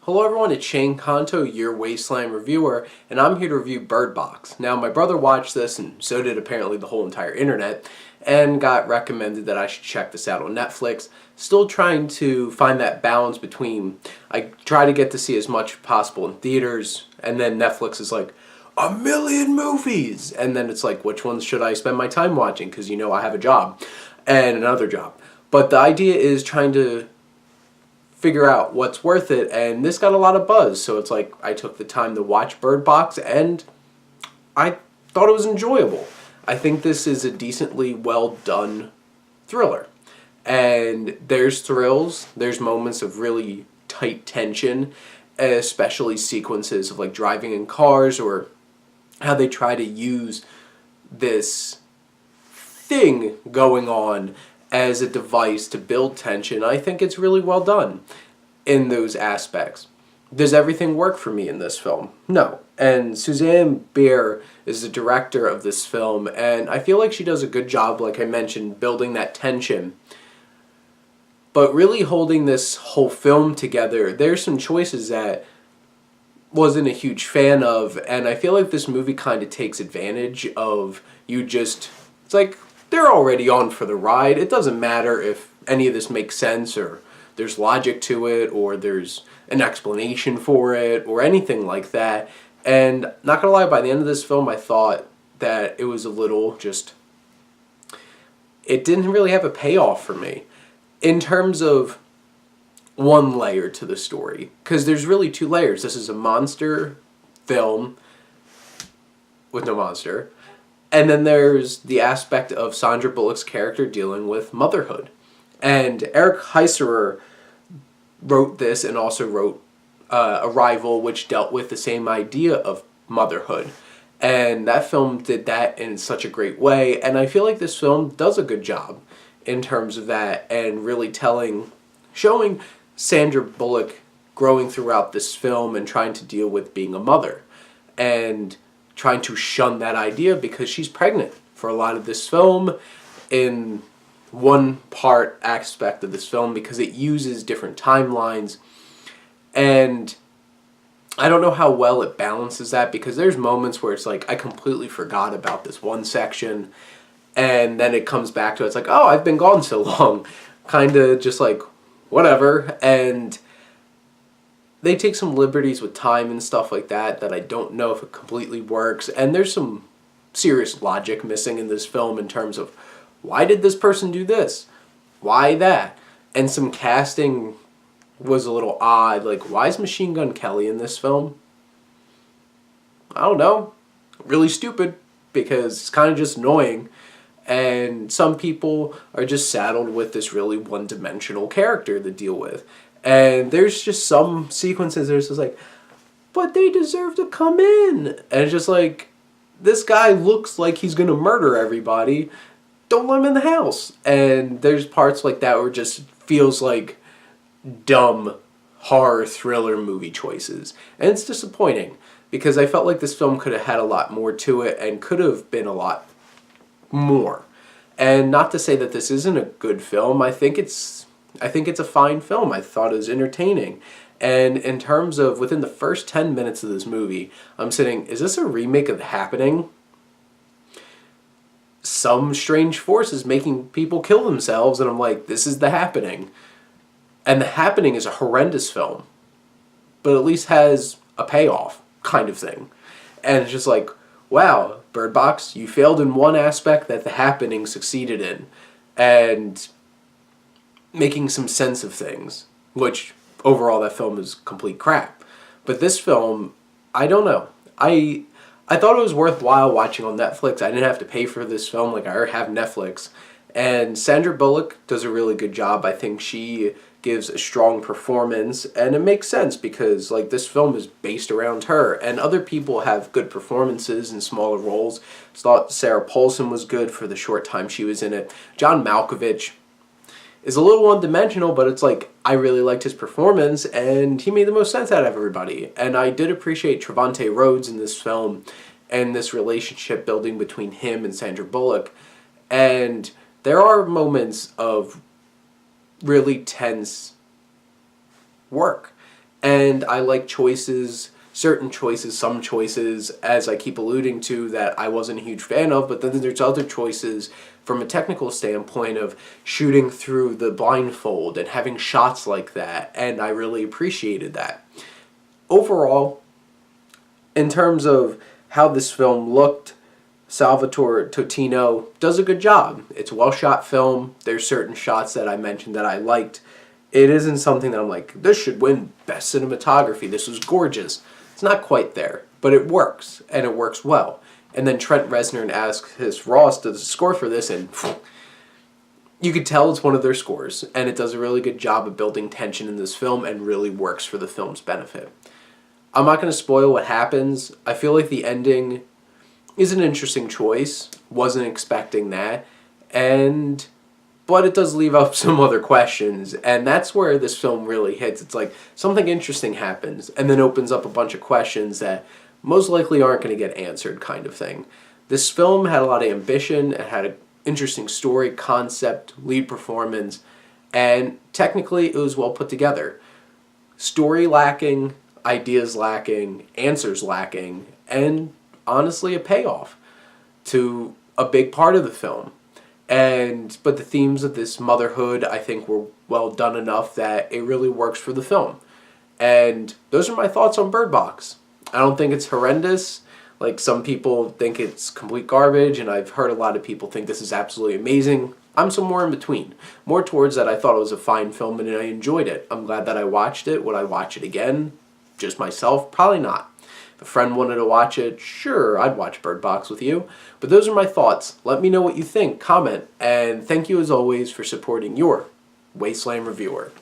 Hello everyone, it's Shane Kanto, your Wasteland reviewer, and I'm here to review Bird Box. Now, my brother watched this, and so did apparently the whole entire internet, and got recommended that I should check this out on Netflix. Still trying to find that balance between, I try to get to see as much as possible in theaters, and then Netflix is like, a million movies! And then it's like, which ones should I spend my time watching? Because you know I have a job, and another job. But the idea is trying to figure out what's worth it, and this got a lot of buzz, so it's like I took the time to watch Bird Box, and I thought it was enjoyable. I think this is a decently well done thriller, and there's thrills, there's moments of really tight tension, especially sequences of like driving in cars, or how they try to use this thing going on as a device to build tension. I think it's really well done in those aspects. Does everything work for me in this film? No. And Suzanne Bier is the director of this film, and I feel like she does a good job, like I mentioned, building that tension. But really holding this whole film together, there's some choices that wasn't a huge fan of, and I feel like this movie kind of takes advantage of it's like, they're already on for the ride. It doesn't matter if any of this makes sense, or there's logic to it, or there's an explanation for it, or anything like that. And not gonna lie, by the end of this film, I thought that it was a little it didn't really have a payoff for me in terms of one layer to the story. Because there's really two layers. This is a monster film with no monster. And then there's the aspect of Sandra Bullock's character dealing with motherhood. And Eric Heiserer wrote this, and also wrote Arrival, which dealt with the same idea of motherhood. And that film did that in such a great way, and I feel like this film does a good job in terms of that, and really showing Sandra Bullock growing throughout this film and trying to deal with being a mother. And trying to shun that idea because she's pregnant for a lot of this film, in one part aspect of this film, because it uses different timelines, and I don't know how well it balances that, because there's moments where it's like I completely forgot about this one section, and then it comes back to it, it's like, oh, I've been gone so long, kind of just like whatever. And they take some liberties with time and stuff like that I don't know if it completely works. And there's some serious logic missing in this film in terms of, why did this person do this? Why that? And some casting was a little odd. Like, why is Machine Gun Kelly in this film? I don't know. Really stupid, because it's kind of just annoying. And some people are just saddled with this really one-dimensional character to deal with. And there's just some sequences that are just like, but they deserve to come in. And it's just like, this guy looks like he's going to murder everybody. Don't let him in the house. And there's parts like that where it just feels like dumb horror thriller movie choices. And it's disappointing, because I felt like this film could have had a lot more to it, and could have been a lot more. And not to say that this isn't a good film. I think it's a fine film. I thought it was entertaining. And in terms of within the first 10 minutes of this movie, I'm sitting, is this a remake of The Happening? Some strange force is making people kill themselves, and I'm like, this is The Happening. And The Happening is a horrendous film, but at least has a payoff, kind of thing. And it's just like, wow, Bird Box, you failed in one aspect that The Happening succeeded in. And making some sense of things, which overall that film is complete crap. But this film, I don't know. I thought it was worthwhile watching on Netflix. I didn't have to pay for this film, like I already have Netflix. And Sandra Bullock does a really good job. I think she gives a strong performance, and it makes sense because like this film is based around her, and other people have good performances in smaller roles. I thought Sarah Paulson was good for the short time she was in it. John Malkovich is a little one-dimensional, but it's like, I really liked his performance, and he made the most sense out of everybody. And I did appreciate Trevante Rhodes in this film, and this relationship building between him and Sandra Bullock. And there are moments of really tense work. And I like choices, certain choices, some choices, as I keep alluding to, that I wasn't a huge fan of, but then there's other choices from a technical standpoint of shooting through the blindfold and having shots like that, and I really appreciated that. Overall, in terms of how this film looked, Salvatore Totino does a good job. It's a well-shot film. There's certain shots that I mentioned that I liked. It isn't something that I'm like, this should win Best Cinematography. This was gorgeous. It's not quite there, but it works, and it works well. And then Trent Reznor and Atticus Ross does the score for this, and you could tell it's one of their scores, and it does a really good job of building tension in this film and really works for the film's benefit. I'm not going to spoil what happens. I feel like the ending is an interesting choice. Wasn't expecting that. But it does leave up some other questions, and that's where this film really hits. It's like something interesting happens and then opens up a bunch of questions that most likely aren't going to get answered, kind of thing. This film had a lot of ambition. It had an interesting story, concept, lead performance, and technically it was well put together. Story lacking, ideas lacking, answers lacking, and honestly a payoff to a big part of the film. But the themes of this motherhood, I think, were well done enough that it really works for the film. And those are my thoughts on Bird Box. I don't think it's horrendous. Like, some people think it's complete garbage, and I've heard a lot of people think this is absolutely amazing. I'm somewhere in between. More towards that, I thought it was a fine film and I enjoyed it. I'm glad that I watched it. Would I watch it again? Just myself? Probably not. If a friend wanted to watch it, sure, I'd watch Bird Box with you. But those are my thoughts. Let me know what you think. Comment. And thank you as always for supporting your Wasteland Reviewer.